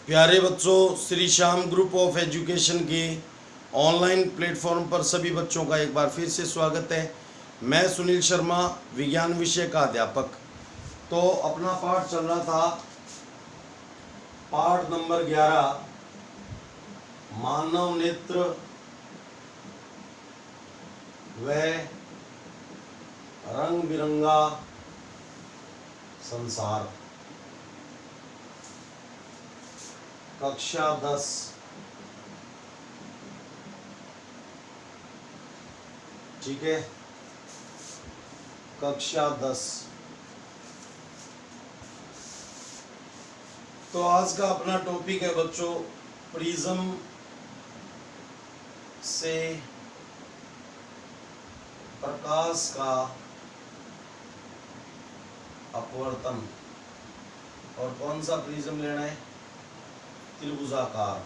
प्यारे बच्चों, Shri Shyam group of education के ऑनलाइन प्लेटफॉर्म पर सभी बच्चों का एक बार फिर से स्वागत है। मैं सुनील शर्मा, विज्ञान विषय का अध्यापक। तो अपना पाठ चल रहा था, पाठ नंबर 11, मानव नेत्र व रंग बिरंगा संसार, कक्षा 10। ठीक है, कक्षा 10। तो आज का अपना टॉपिक है बच्चों, प्रिज्म से प्रकाश का अपवर्तन। और कौन सा प्रिज्म लेना है? त्रिभुजाकार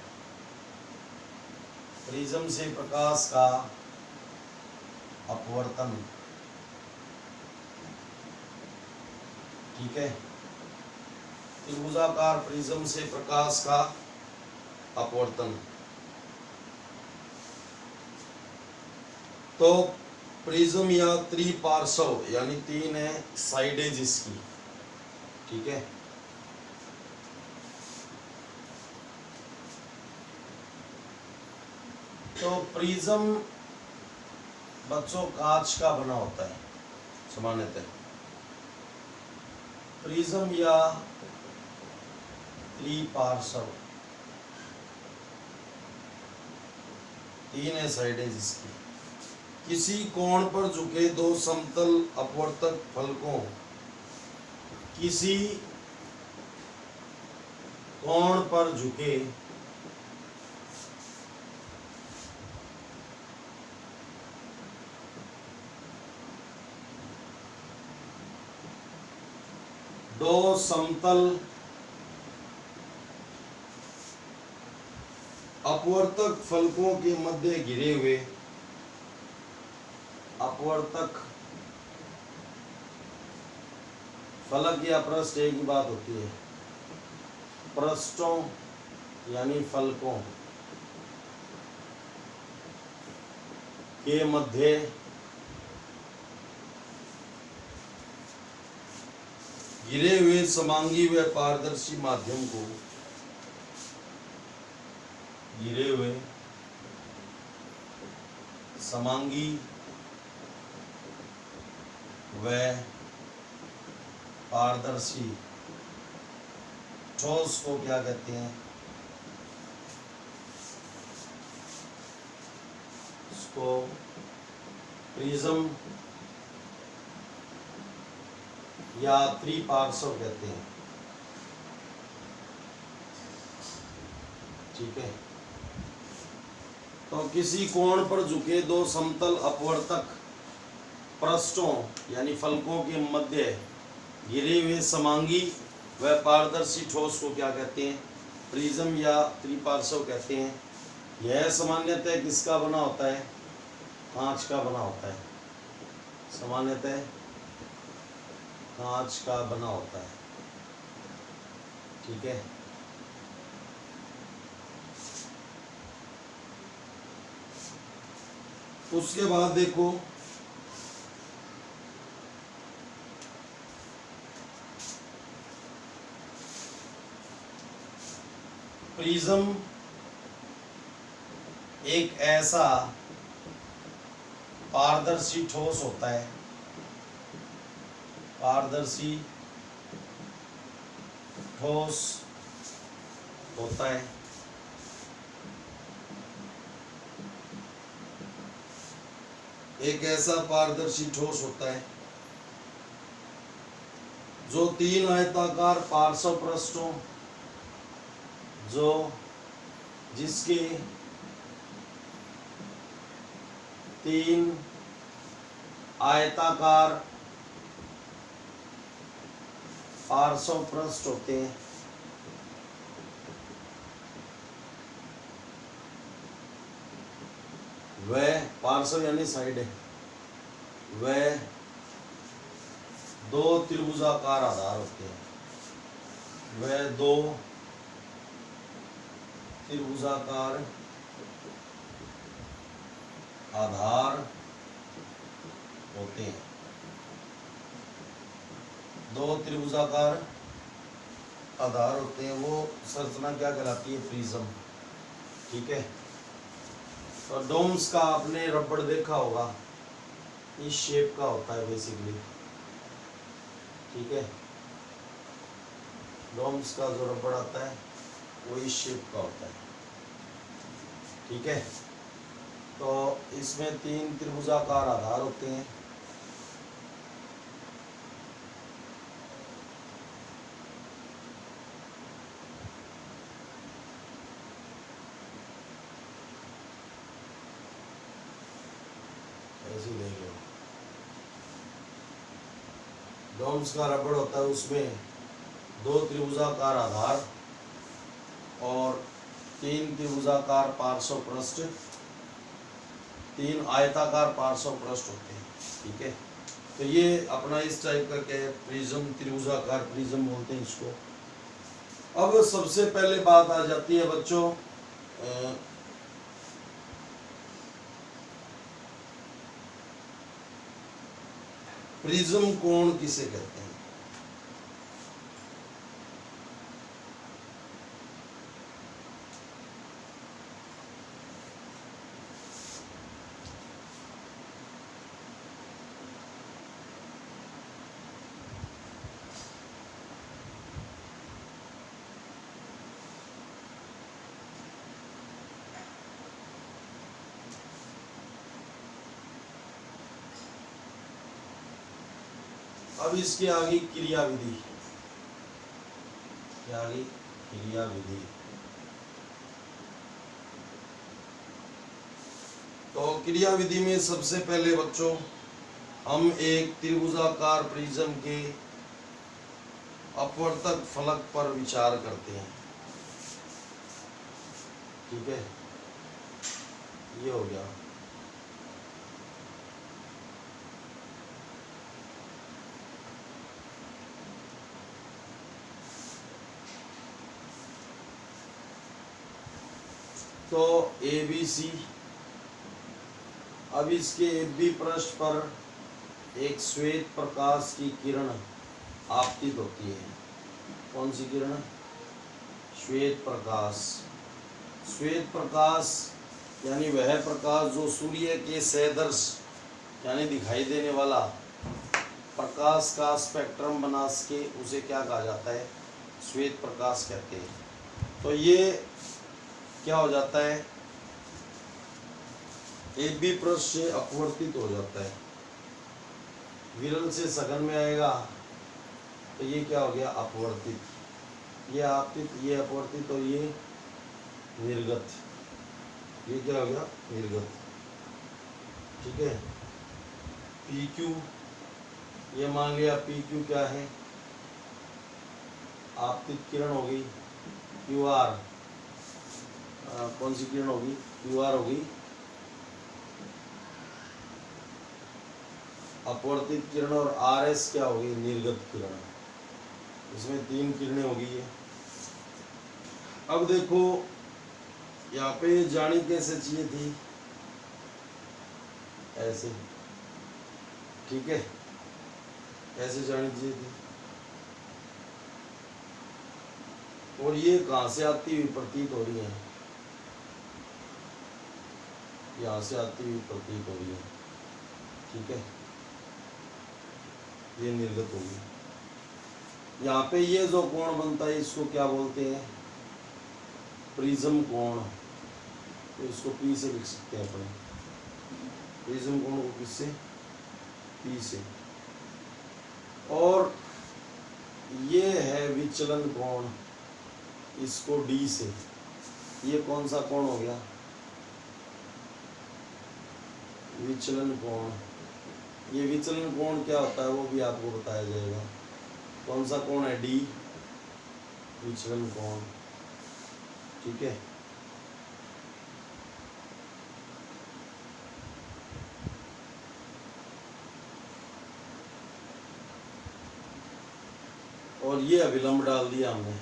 प्रिज्म से प्रकाश का अपवर्तन। ठीक है, त्रिभुजाकार प्रिज्म से प्रकाश का अपवर्तन। तो प्रिज्म या त्रिपार्श्व यानी 3 है साइडें जिसकी। ठीक है, तो प्रिज्म बच्चों कांच का बना होता है सामान्यतः। प्रिज्म या त्रिपार्श्व 3 है साइडें जिसकी। किसी कोण पर झुके 2 समतल अपवर्तक फलकों, किसी कोण पर झुके 2 समतल अपवर्तक फलकों के मध्य घिरे हुए अपवर्तक फलक या पृष्ठ एक ही बात होती है। पृष्ठों यानी फलकों के मध्य घिरे हुए समांगी व पारदर्शी माध्यम को, घिरे हुए समांगी व पारदर्शी ठोस को क्या कहते हैं? इसको प्रिज्म या त्रिपार्श्व कहते हैं। ठीक है, तो किसी कोण पर झुके 2 समतल अपवर्तक पृष्ठों यानी फलकों के मध्य घिरे हुए समांगी व पारदर्शी ठोस को क्या कहते हैं? प्रिज्म या त्रिपार्श्व कहते हैं। यह सामान्यतः किसका बना होता है? कांच का बना होता है। सामान्यतः कांच का बना होता है। ठीक है, उसके बाद देखो, प्रिज्म एक ऐसा पारदर्शी ठोस होता है, पारदर्शी ठोस होता है एक ऐसा पारदर्शी ठोस होता है जो 3 आयताकार पार्श्व पृष्ठों, जो जिसके 3 आयताकार पार्श्व पृष्ठ होते हैं। वह पार्श्व यानी साइड है, वह 2 त्रिभुजाकार आधार होते हैं। वह 2 त्रिभुजाकार आधार होते हैं। दो त्रिभुजाकार आधार होते हैं, वो संरचना क्या कहलाती है? प्रिज्म। ठीक है। तो डोम्स का आपने रबड़ देखा होगा, इस शेप का होता है बेसिकली। ठीक है। डोम्स का जो रबड़ आता है वो इस शेप का होता है। ठीक है। तो इसमें 3 त्रिभुजाकार आधार होते हैं। ऐसे देख लो, डोम्स का रबड़ होता है, उसमें 2 त्रिभुजाकार आधार और 3 त्रिभुजाकार पार्श्व पृष्ठ, 3 आयताकार पार्श्व पृष्ठ होते हैं। ठीक है। तो ये अपना इस टाइप का क्या है? प्रिज्म, त्रिभुजाकार प्रिज्म बोलते हैं इसको। अब सबसे पहले बात आ जाती है बच्चों प्रिज्म कोण किसे कहते हैं? अब इसके आगे क्रिया विधि, क्या आगे? क्रिया विधि। तो क्रिया विधि में सबसे पहले बच्चों हम एक त्रिभुजाकार प्रिज्म के अपवर्तक फलक पर विचार करते हैं। ठीक है। ये हो गया। तो ABC, अब इसके AB पृष्ठ पर एक श्वेत प्रकाश की किरण आपतित होती है। कौन सी किरण? श्वेत प्रकाश। श्वेत प्रकाश यानी वह प्रकाश जो सूर्य के सदृश यानी दिखाई देने वाला प्रकाश का स्पेक्ट्रम बना सके, उसे क्या कहा जाता है? श्वेत प्रकाश कहते हैं। तो ये क्या हो जाता है? AB पृष्ठ से अपवर्तित हो जाता है, विरल से सघन में आएगा, तो ये क्या हो गया? अपवर्तित। ये आपतित, ये अपवर्तित और ये निर्गत। ये क्या हो गया? निर्गत। ठीक है। PQ, ये मान लिया PQ क्या है? आपतित किरण होगी। QR कौन सी किरण होगी? QR होगी। अपवर्तित किरण। और RS क्या होगी? निर्गत किरण। इसमें 3 किरणें होगी ये। अब देखो यहाँ पे जानी कैसे चाहिए थी? ऐसे। ठीक है। ऐसे जानी चाहिए थी। और ये कहाँ से आती हुई प्रतीत हो रही है? यहाँ से आती हुई प्रतीत हो रही है। ठीक है। ये निर्गत होगी। यहाँ पे ये जो कोण बनता है इसको क्या बोलते हैं? प्रिज्म कोण। तो इसको P से लिख सकते हैं अपन। प्रिज्म कोण को किससे? P से। और ये है विचलन कोण, इसको D से। ये कौन सा कोण हो गया? विचलन कोण। ये विचलन कोण क्या होता है वो भी आपको बताया जाएगा। कौन सा कोण है? D, विचलन कोण। ठीक है। और ये अभिलंब डाल दिया हमने।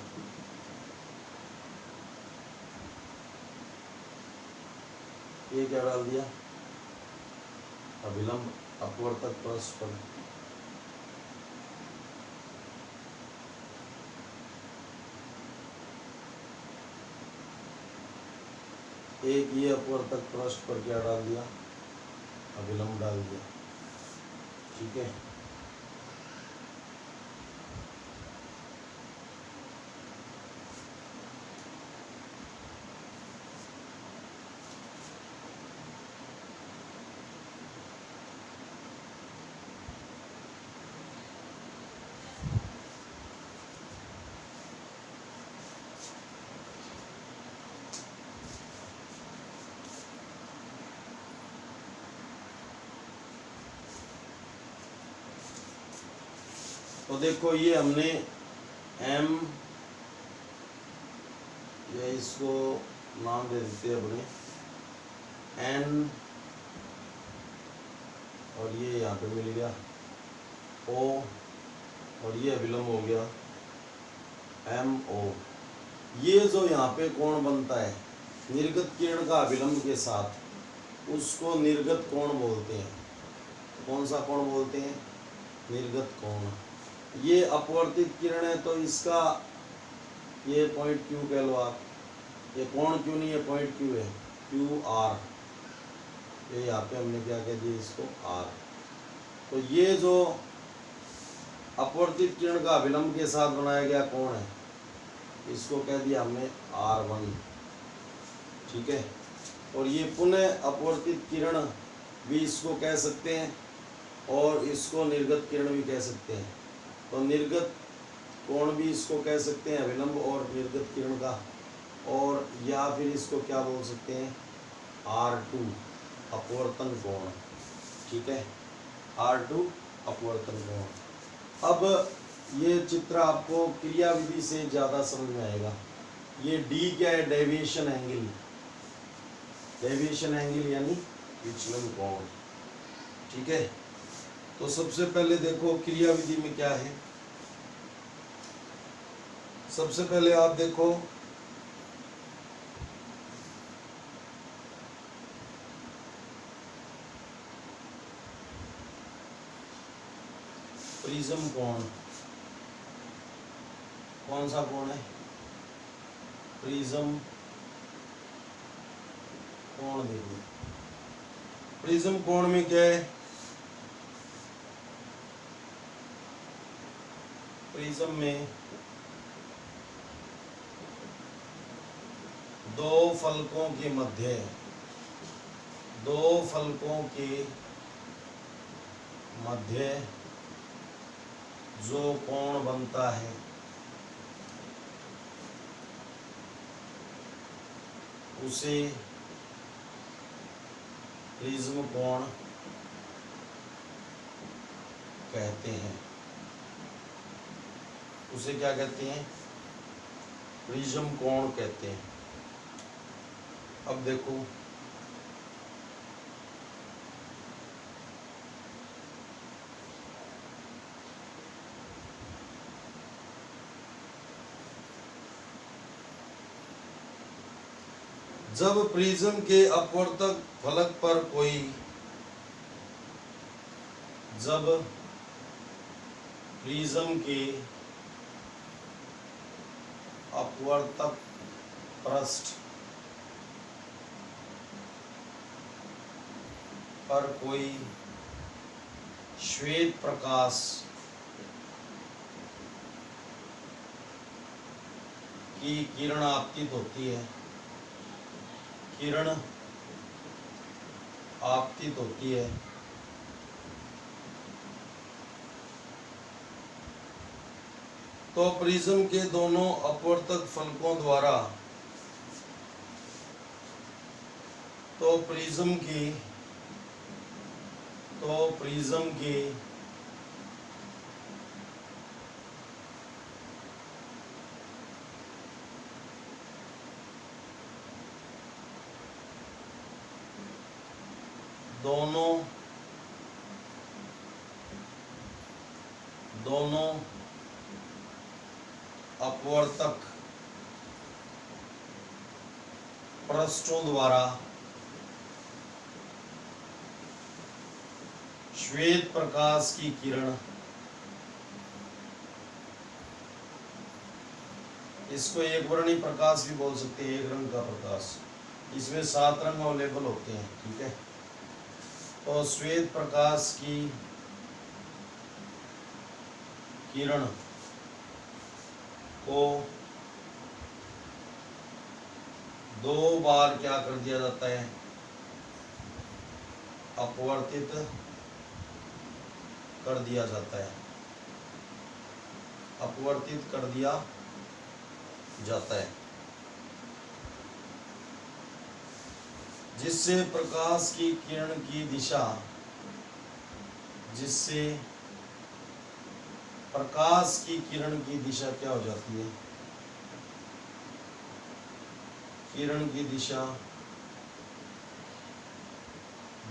ये क्या डाल दिया, अभिलंब अपवर्तक पृष्ठ पर। एक ये अपवर्तक पृष्ठ पर क्या डाल दिया, अभिलंब डाल दिया। ठीक है, तो देखो ये हमने एम, या इसको नाम दे देते हैं अपने एन, और ये यहाँ पे मिल गया ओ, और ये अभिलंब हो गया एम ओ। ये जो यहाँ पे कोण बनता है निर्गत किरण का अभिलंब के साथ, उसको निर्गत कोण बोलते हैं। कौन सा कोण बोलते हैं, निर्गत कोण। ये अपवर्तित किरण है तो इसका ये पॉइंट क्यू कह लो आप, ये कोण क्यों नहीं है, पॉइंट क्यू है, क्यू आर। ये यहाँ पे हमने क्या कह दिया, इसको आर। तो ये जो अपवर्तित किरण का अभिलंब के साथ बनाया गया कोण है, इसको कह दिया हमने R1। ठीक है, और ये पुनः अपवर्तित किरण भी इसको कह सकते हैं, और इसको निर्गत किरण भी कह सकते हैं। तो निर्गत कोण भी इसको कह सकते हैं, अभिलंब और निर्गत किरण का, और या फिर इसको क्या बोल सकते हैं, R2 अपवर्तन कोण। ठीक है, R2 अपवर्तन कोण। अब ये चित्र आपको क्रिया विधि से ज़्यादा समझ में आएगा। ये D क्या है, डेविएशन एंगल। डेविएशन एंगल यानी विचलन कोण। ठीक है, तो सबसे पहले देखो क्रिया विधि में क्या है। सबसे पहले आप देखो प्रिज्म कोण। कौन सा कोण है, प्रिज्म कोण। देखो प्रिज्म कोण में क्या है, प्रिज्म में दो फलकों के मध्य, दो फलकों के मध्य जो कोण बनता है, उसे प्रिज्म कोण कहते हैं। उसे क्या कहते हैं, प्रिज्म कोण कहते हैं। अब देखो जब प्रिज्म के अपवर्तक फलक पर कोई, जब प्रिज्म के अपवर्तक पृष्ठ पर कोई श्वेत प्रकाश की किरण आपतित होती है, किरण आपतित होती है, तो प्रिज्म के दोनों अपवर्तक फलकों द्वारा, तो प्रिज्म की दोनों अपवर्तक पृष्ठों द्वारा श्वेत प्रकाश की किरण, इसको एक वर्णी प्रकाश भी बोल सकते हैं, एक रंग का प्रकाश। इसमें 7 रंग अवेलेबल होते हैं, ठीक है। तो श्वेत प्रकाश की किरण को 2 बार क्या कर दिया जाता है, अपवर्तित कर दिया जाता है, अपवर्तित कर दिया जाता है, जिससे प्रकाश की किरण की दिशा, जिससे प्रकाश की किरण की दिशा क्या हो जाती है, किरण की दिशा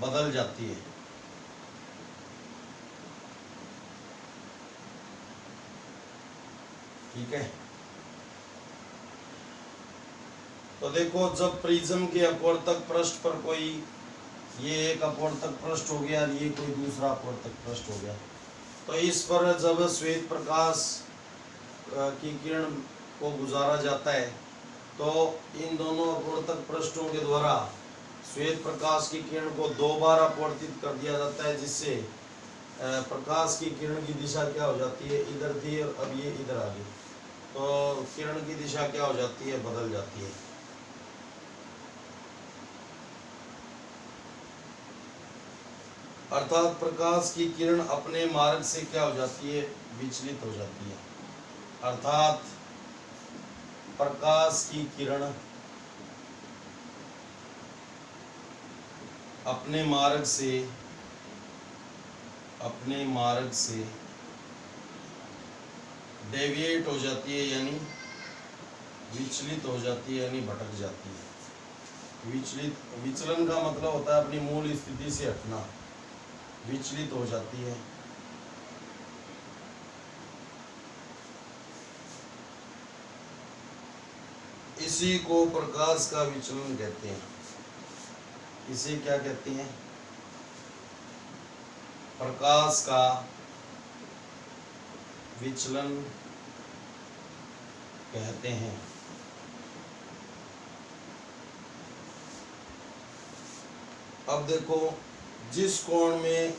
बदल जाती है। ठीक है। तो देखो, जब प्रिज्म के अपवर्तक पृष्ठ पर कोई, ये एक अपवर्तक पृष्ठ हो गया और ये कोई दूसरा अपवर्तक पृष्ठ हो गया, तो इस पर जब श्वेत प्रकाश की किरण को गुजारा जाता है तो इन दोनों अपवर्तक पृष्ठों के द्वारा श्वेत प्रकाश की किरण को 2 बार अपवर्तित कर दिया जाता है, जिससे प्रकाश की किरण की दिशा क्या हो जाती है, इधर थी और अब ये इधर आ गई, तो किरण की दिशा क्या हो जाती है, बदल जाती है। अर्थात प्रकाश की किरण अपने मार्ग से क्या हो जाती है, विचलित हो जाती है। अर्थात प्रकाश की किरण अपने मार्ग से डेविएट हो जाती है, यानी विचलित हो जाती है, यानी भटक जाती है। विचलन का मतलब होता है अपनी मूल स्थिति से हटना, विचलित हो जाती है। इसी को प्रकाश का विचलन कहते हैं। इसे क्या कहते हैं, प्रकाश का विचलन कहते हैं। अब देखो, जिस कोण में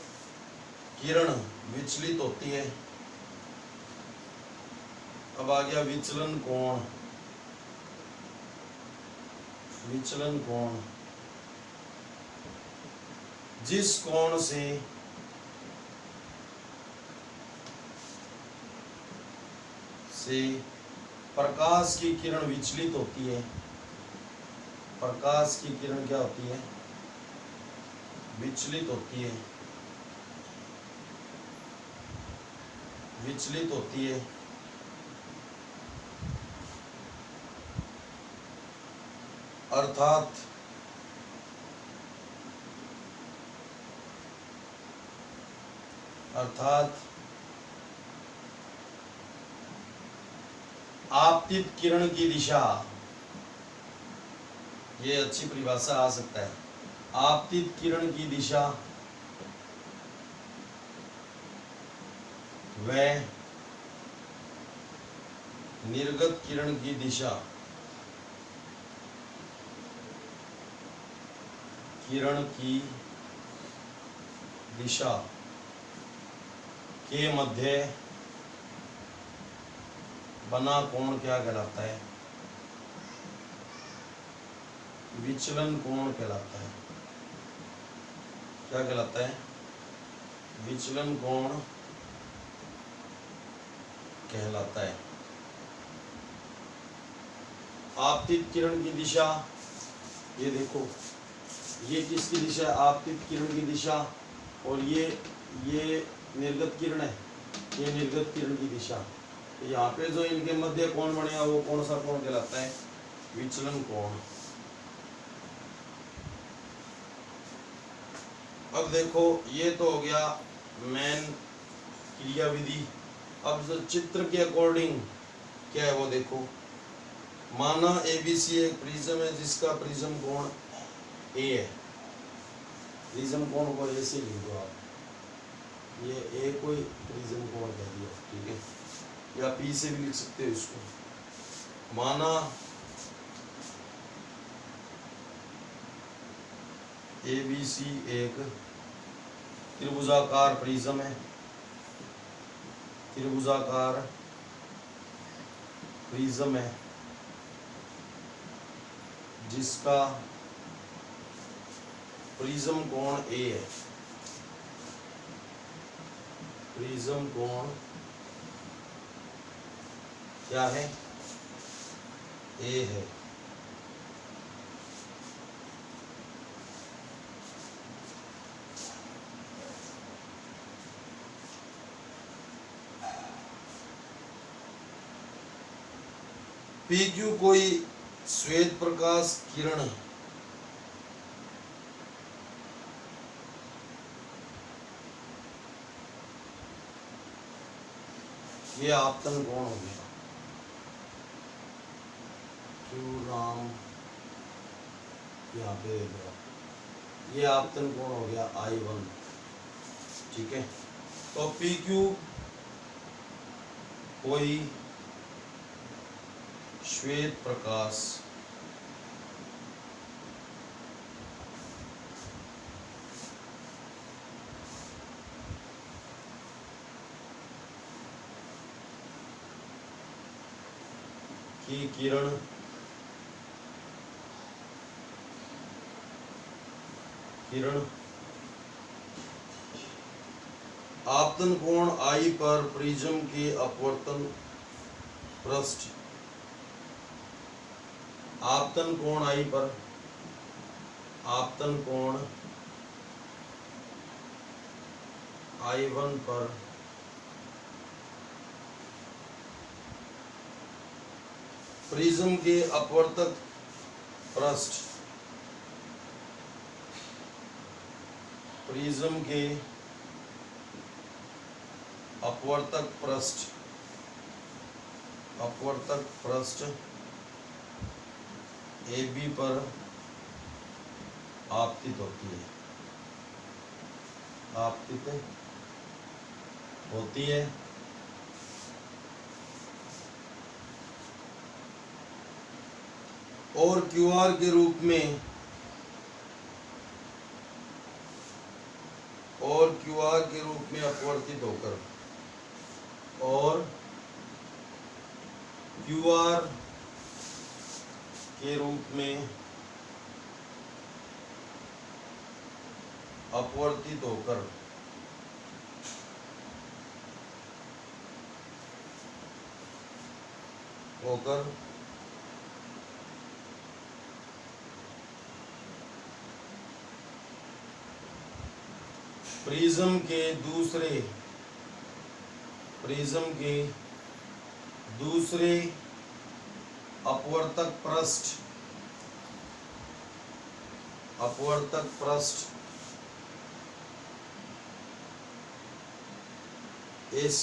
किरण विचलित होती है, अब आ गया विचलन कोण। विचलन कोण, जिस कोण से प्रकाश की किरण विचलित होती है, प्रकाश की किरण क्या होती है, विचलित होती है, विचलित होती है। अर्थात आपतित किरण की दिशा, ये अच्छी परिभाषा आ सकता है। आपतित किरण की दिशा व निर्गत किरण की दिशा, किरण की दिशा के मध्य बना कोण क्या कहलाता है, विचलन कोण कहलाता है। क्या कहलाता है, विचलन कोण कहलाता है। आपतित किरण की दिशा, ये देखो, ये किसकी दिशा है, आपतित किरण की दिशा, और ये निर्गत किरण है, ये निर्गत किरण की दिशा। तो यहाँ पे जो इनके मध्य कोण बनेगा वो कौन सा कोण कहलाता है, विचलन कोण। अब देखो, ये तो हो गया मेन क्रियाविधि। अब जो चित्र के अकॉर्डिंग क्या है वो देखो, माना ABC एक प्रिज्म है जिसका प्रिज्म कोण A है। प्रिज्म कोण को A से लिख दो आप, ये ए कोई प्रिज्म कोण कह दिया, ठीक है, या पी से भी लिख सकते हो इसको। माना ABC एक त्रिभुजाकार प्रिज्म है, त्रिभुजाकार प्रिज्म है जिसका प्रिज्म कोण ए है, प्रिज्म कोण क्या है, ए है। PQ कोई श्वेत प्रकाश किरण ये आपतन कोण हो गया, क्यू राम यहाँ पे देख रहा, ये आपतन कोण हो गया I1, ठीक है। तो PQ कोई श्वेत प्रकाश की किरण आपतन कोण I पर प्रिज्म के अपवर्तन पृष्ठ, आपतन कोण I पर, आपतन कोण I1 पर प्रिज्म के अपवर्तक पृष्ठ, प्रिज्म के अपवर्तक पृष्ठ, अपवर्तक पृष्ठ AB पर आपतित होती है, आपतित होती है। और QR के रूप में, और QR के रूप में अपवर्तित होकर, और QR के रूप में अपवर्तित होकर प्रिज्म के दूसरे अपवर्तक पृष्ठ AC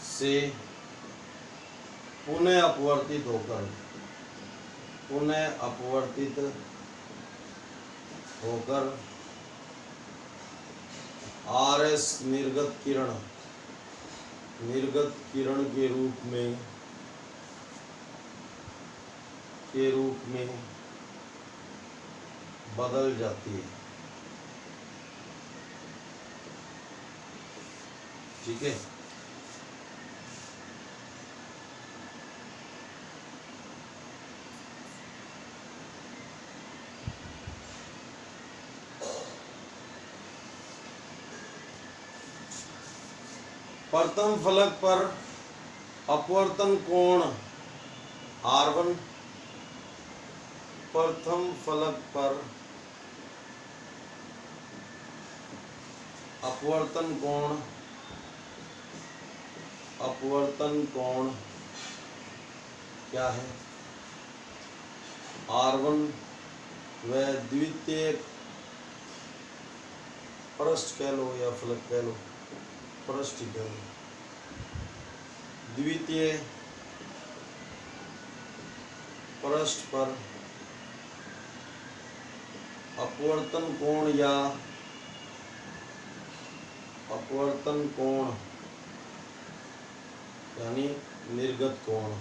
से पुनः अपवर्तित होकर RS निर्गत किरण के रूप में बदल जाती है, ठीक है। प्रथम फलक पर अपवर्तन कोण R1, प्रथम फलक पर अपवर्तन कोण क्या है, R1, व द्वितीय पृष्ठ कह लो या फलक कह लो, पृष्ठ कह लो, द्वितीय पृष्ठ पर अपवर्तन कोण या अपवर्तन कोण यानी निर्गत कोण,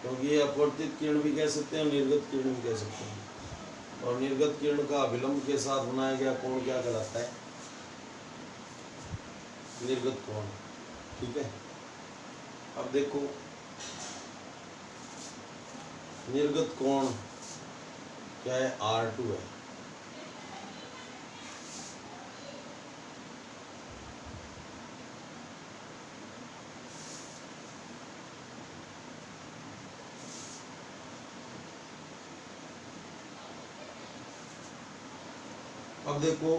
क्योंकि ये अपवर्तित किरण भी कह सकते हैं, निर्गत किरण भी कह सकते हैं। और निर्गत किरण का अभिलंब के साथ बनाया गया कोण क्या कहलाता है? निर्गत कोण। ठीक है, अब देखो निर्गत कोण क्या है? R2 है। अब देखो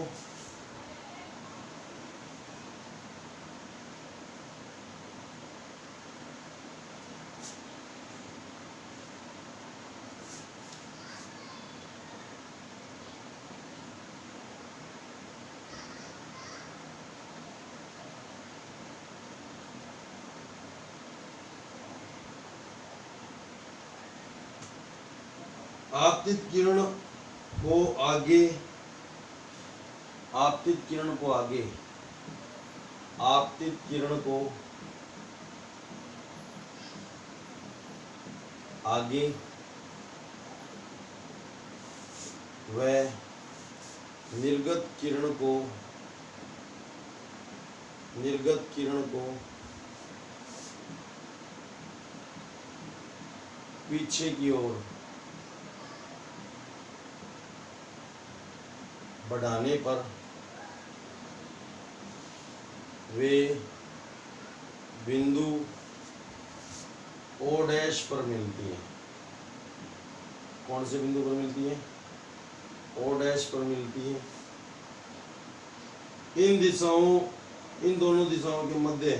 आपतित किरण को आगे, आपतित किरण को आगे, आपतित किरण को आगे व निर्गत किरण को, निर्गत किरण को पीछे की ओर बढ़ाने पर वे बिंदु O डैश पर मिलती है। कौन से बिंदु पर मिलती है? O डैश पर मिलती है। इन दिशाओं, इन दोनों दिशाओं के मध्य,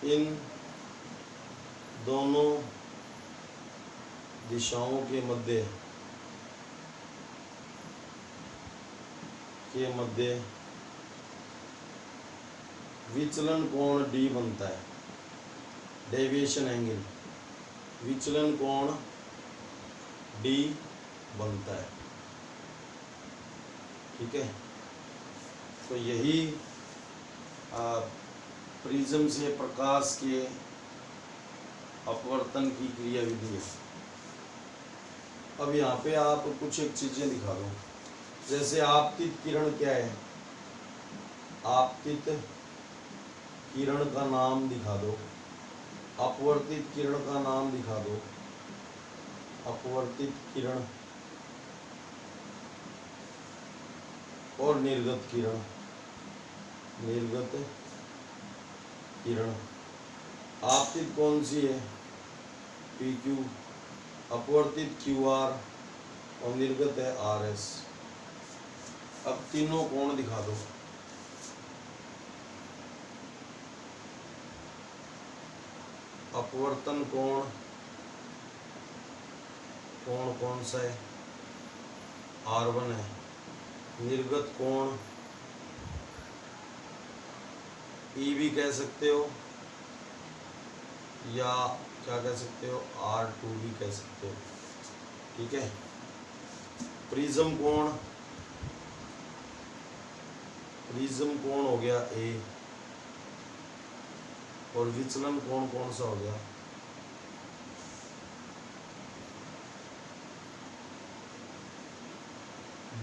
इन दोनों दिशाओं के मध्य विचलन कोण D बनता है, डेविएशन एंगल, विचलन कोण D बनता है। ठीक है, तो यही प्रिज्म से प्रकाश के अपवर्तन की क्रिया विधि है। अब यहाँ पे आप कुछ एक चीजें दिखा दो, जैसे आपतित किरण क्या है? आपतित किरण का नाम दिखा दो, अपवर्तित किरण का नाम दिखा दो। अपवर्तित किरण और निर्गत किरण, निर्गत किरण। आपतित कौन सी है? PQ, अपवर्तित QR और निर्गत है RS। अब तीनों कोण दिखा दो। अपवर्तन कोण कौन सा है? R1 है। निर्गत कोण E भी कह सकते हो या क्या कह सकते हो? R2 भी कह सकते हो। ठीक है, प्रिज्म कोण, प्रिज्म कोण हो गया A, और विचलन कोण कौन सा हो गया?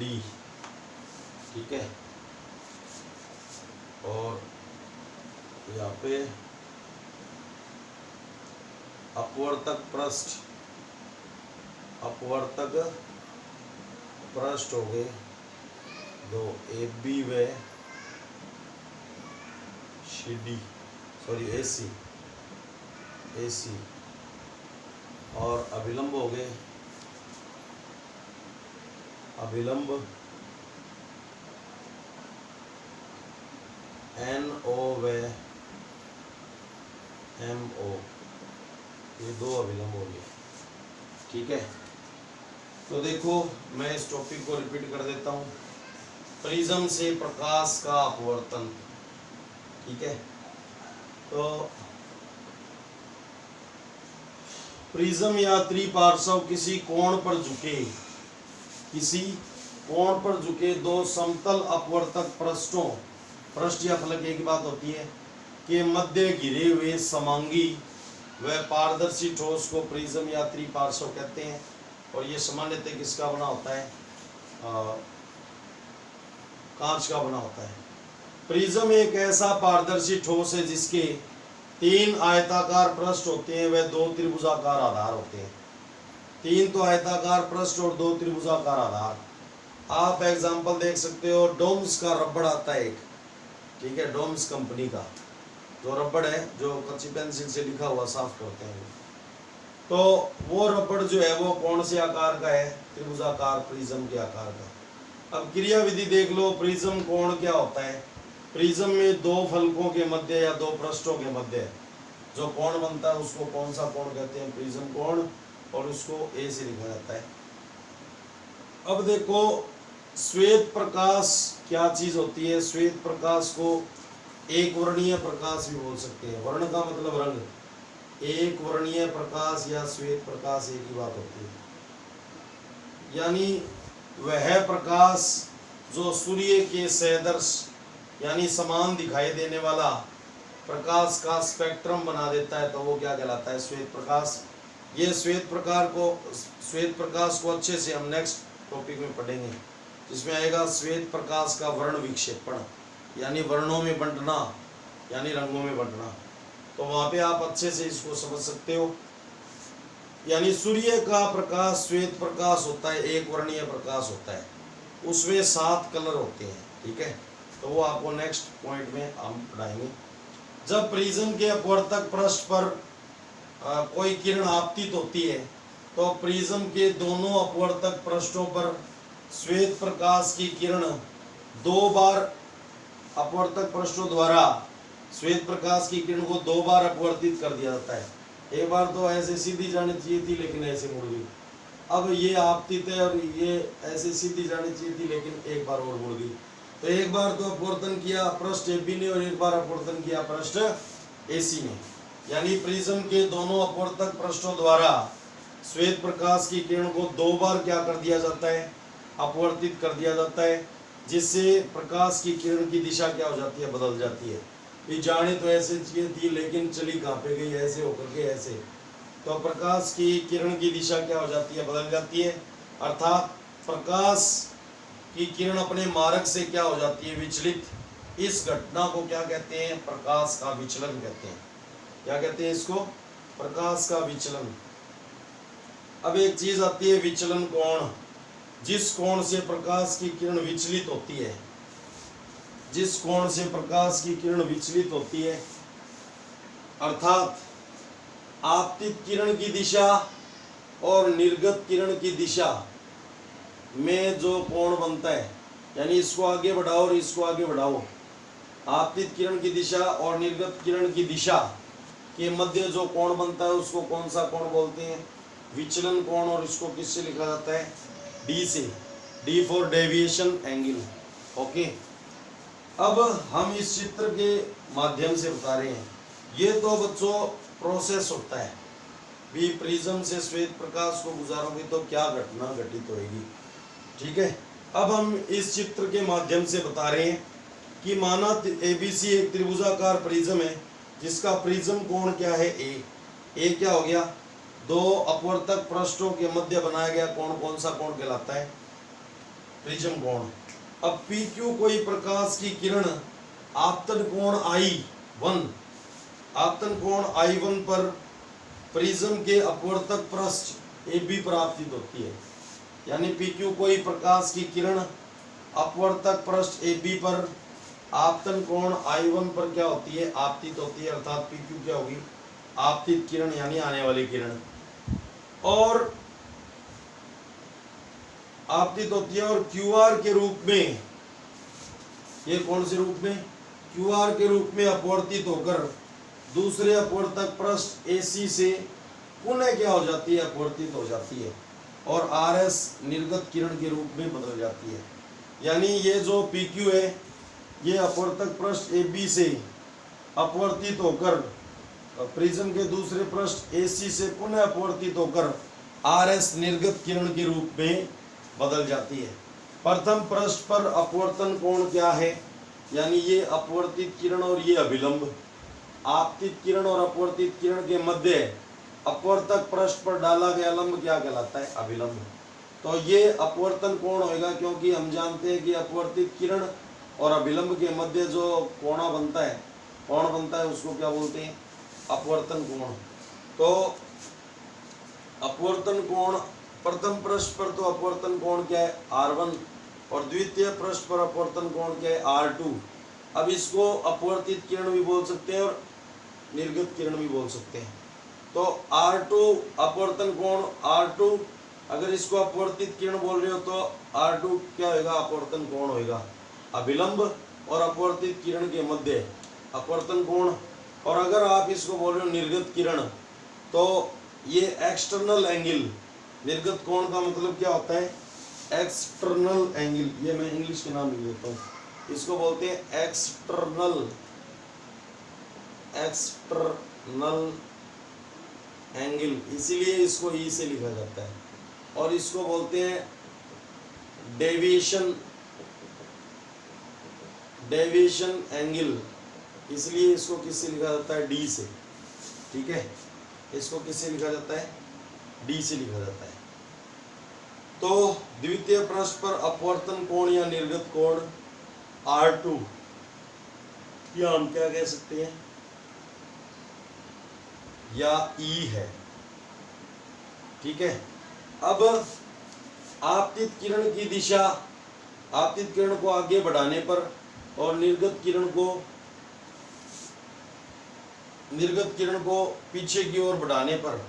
D। ठीक है, और यहाँ पे अपवर्तक पृष्ठ, अपवर्तक पृष्ठ हो गए दो, AB व CD, सॉरी AC, और अभिलंब हो गए, अभिलंब NO व MO, ये दो अभिलंब हो गए। ठीक है, तो देखो मैं इस टॉपिक को रिपीट कर देता हूँ। प्रिज्म से प्रकाश का अपवर्तन। ठीक है, तो प्रिज्म या त्रिपार्श्व किसी कोण पर झुके दो समतल अपवर्तक पृष्ठों, पृष्ठ या फलक एक ही बात होती है, के मध्य घिरे हुए समांगी व पारदर्शी ठोस को प्रिज्म या त्रिपार्श्व कहते हैं। और ये सामान्यतः किसका बना होता है? कांच का बना होता है। प्रिज्म एक ऐसा पारदर्शी ठोस है जिसके 3 आयताकार पृष्ठ होते हैं व 2 त्रिभुजाकार आधार होते हैं। 3 तो आयताकार पृष्ठ और 2 त्रिभुजाकार आधार। आप एग्जांपल देख सकते हो, डोम्स का रबड़ आता है एक, ठीक है, डोम्स कंपनी का जो रबड़ है, जो कच्ची पेंसिल से लिखा हुआ साफ करते हैं, तो वो रबड़ जो है वो कौन से आकार का है? त्रिभुजाकार प्रिज्म के आकार का। अब क्रिया विधि देख लो, प्रिज्म कोण क्या होता है? प्रिज्म में 2 फलकों के मध्य या 2 पृष्ठों के मध्य जो कोण बनता है उसको कौन सा कोण कहते हैं? प्रिज्म कोण, और उसको ए से लिखा जाता है। अब देखो, श्वेत प्रकाश क्या चीज होती है? श्वेत प्रकाश को एक वर्णीय प्रकाश भी बोल सकते हैं। वर्ण का मतलब रंग, एक वर्णीय प्रकाश या श्वेत प्रकाश एक ही बात होती है। यानी वह प्रकाश जो सूर्य के सदृश यानी समान दिखाई देने वाला प्रकाश का स्पेक्ट्रम बना देता है, तो वो क्या कहलाता है? श्वेत प्रकाश। ये श्वेत प्रकाश को अच्छे से हम नेक्स्ट टॉपिक में पढ़ेंगे, जिसमें आएगा श्वेत प्रकाश का वर्ण विक्षेपण, यानी वर्णों में बंटना, यानी रंगों में बंटना। तो वहां पे आप अच्छे से इसको समझ सकते हो। यानी सूर्य का प्रकाश श्वेत प्रकाश होता है, एक वर्णीय प्रकाश होता है, उसमें 7 कलर होते हैं, ठीक है। तो वो आपको नेक्स्ट पॉइंट में हम पढ़ाएंगे। जब प्रिज्म के अपवर्तक पृष्ठ पर कोई किरण आपतित होती है, तो प्रिज्म के दोनों अपवर्तक पृष्ठों पर श्वेत प्रकाश की किरण 2 बार अपवर्तक पृष्ठों द्वारा श्वेत प्रकाश की किरण को 2 बार अपवर्तित कर दिया जाता है। एक बार तो ऐसे सीधी जानी चाहिए थी, लेकिन ऐसे मुड़ गई। अब ये आपतित है और ये ऐसे सीधी जानी चाहिए थी, लेकिन एक बार और मुड़ गई। तो एक बार तो अपवर्तन किया पृष्ठ AB ने और एक बार अपवर्तन किया पृष्ठ AC ने। यानी प्रिज्म के दोनों अपवर्तक पृष्ठों द्वारा श्वेत प्रकाश की किरण को 2 बार क्या कर दिया जाता है? अपवर्तित कर दिया जाता है, जिससे प्रकाश की किरण की दिशा क्या हो जाती है? बदल जाती है। ये जाने तो ऐसे चाहिए थी, लेकिन चली कहाँ पे गई? ऐसे होकर के ऐसे। तो प्रकाश की किरण की दिशा क्या हो जाती है? बदल जाती है। अर्थात प्रकाश की किरण अपने मार्ग से क्या हो जाती है? विचलित। इस घटना को क्या कहते हैं? प्रकाश का विचलन कहते हैं। क्या कहते हैं इसको? प्रकाश का विचलन। अब एक चीज आती है विचलन कोण। जिस कोण से प्रकाश की किरण विचलित होती है, जिस कोण से प्रकाश की किरण विचलित होती है, अर्थात आपतित किरण की दिशा और निर्गत किरण की दिशा में जो कोण बनता है, यानी इसको आगे बढ़ाओ और इसको आगे बढ़ाओ, आपतित किरण की दिशा और निर्गत किरण की दिशा के मध्य जो कोण बनता है उसको कौन सा कोण बोलते हैं? विचलन कोण। और इसको किससे लिखा जाता है? D से। D for deviation angle. Okay, अब हम इस चित्र के माध्यम से बता रहे हैं। ये तो बच्चों प्रोसेस होता है भी, प्रिज्म से श्वेत प्रकाश को गुजारोगे तो क्या घटना घटित होगी, ठीक है। अब हम इस चित्र के माध्यम से बता रहे हैं कि माना ABC एक त्रिभुजाकार प्रिज्म है, जिसका प्रिज्म कोण क्या है? A क्या हो गया? 2 अपवर्तक पृष्ठों के मध्य बनाया गया कोण कौन सा कोण कहलाता है? प्रिज्म कोण। अब PQ कोई प्रकाश की किरण आपतन कोण I1, आपतन कोण I1 पर प्रिज्म के अपवर्तक पृष्ठ AB पर आपतित होती है। यानी PQ कोई प्रकाश की किरण अपवर्तक पृष्ठ AB पर आपतन कोण I1 पर क्या होती है? आपतित होती है। अर्थात PQ क्या होगी? आपतित किरण, यानी आने वाली किरण, और आपतित होती है। और QR के रूप में, ये कौन से रूप में? QR के रूप में अपवर्तित होकर दूसरे अपवर्तक पृष्ठ AC से पुनः क्या हो जाती है? अपवर्तित हो जाती है, और RS निर्गत किरण के रूप में बदल जाती है। यानी ये जो PQ है, ये अपवर्तक पृष्ठ AB से अपवर्तित होकर प्रिज्म के दूसरे पृष्ठ AC से पुनः अपवर्तित होकर RS निर्गत किरण के रूप में बदल जाती है। प्रथम पृष्ठ पर अपवर्तन कोण क्या है, यानी ये अपवर्तित किरण और ये अभिलंब। आपतित किरण और अपवर्तित किरण के मध्य अपवर्तक पृष्ठ पर डाला गया लंब क्या कहलाता है, अभिलंब। तो ये अपवर्तन कोण होगा, क्योंकि हम जानते हैं कि अपवर्तित किरण और अभिलंब के मध्य जो कोण बनता है उसको क्या बोलते हैं, अपवर्तन कोण। तो अपवर्तन कोण प्रथम पृष्ठ पर तो अपवर्तन कोण क्या है, R1, और द्वितीय पृष्ठ पर अपवर्तन कोण क्या है, R2। अब इसको अपवर्तित किरण भी बोल सकते हैं और निर्गत किरण भी बोल सकते हैं। तो R2 अपवर्तन कोण R2, अगर इसको अपवर्तित किरण बोल रहे हो तो R2 क्या होगा, अपवर्तन कोण होगा। अभिलंब और अपवर्तित किरण के मध्य अपवर्तन कोण। और अगर आप इसको बोल रहे हो निर्गत किरण, तो ये एक्सटर्नल एंगल, निर्गत कोण का मतलब क्या होता है, एक्सटर्नल एंगल। ये मैं इंग्लिश के नाम लिख देता हूँ, इसको बोलते हैं एक्सटर्नल एंगल, इसीलिए इसको ई से लिखा जाता है। और इसको बोलते हैं डेविएशन एंगल, इसलिए इसको किससे लिखा जाता है, डी से। ठीक है, इसको किससे लिखा जाता है, डी से लिखा जाता है। तो द्वितीय पृष्ठ पर अपवर्तन कोण या निर्गत कोण R2 या हम क्या कह सकते हैं, या E है। ठीक है, अब आपतित किरण की दिशा, आपतित किरण को आगे बढ़ाने पर और निर्गत किरण को पीछे की ओर बढ़ाने पर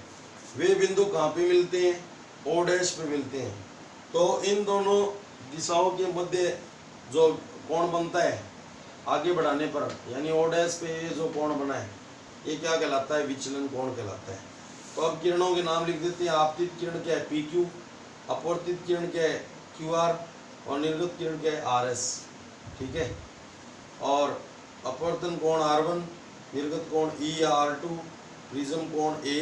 वे बिंदु कहाँ पे मिलते हैं, O डैश पे मिलते हैं। तो इन दोनों दिशाओं के मध्य जो कोण बनता है आगे बढ़ाने पर, यानी O डैश पे ये जो कोण बना है ये क्या कहलाता है, विचलन कोण कहलाता है। तो अब किरणों के नाम लिख देते हैं। आपतित किरण क्या है, PQ, अपवर्तित किरण क्या है, QR, और निर्गत किरण क्या है, RS। ठीक है, और अपवर्तन कोण R1, निर्गत कोण E या R2, प्रिज्म कोण A,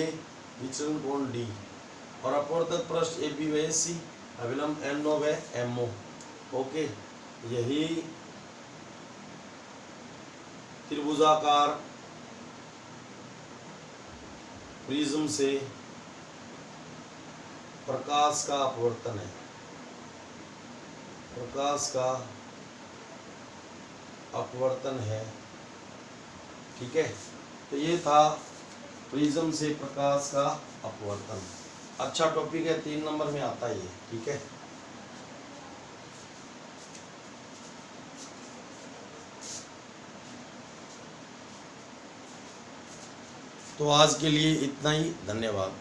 विचलन कोण D, और अपवर्तक पृष्ठ AB व AC, अभिलंब NO व MO। ओके, यही त्रिभुजाकार प्रिज्म से प्रकाश का अपवर्तन है, प्रकाश का अपवर्तन है। ठीक है, तो ये था प्रिज्म से प्रकाश का अपवर्तन। अच्छा टॉपिक है, 3 नंबर में आता है ये। ठीक है, तो आज के लिए इतना ही, धन्यवाद।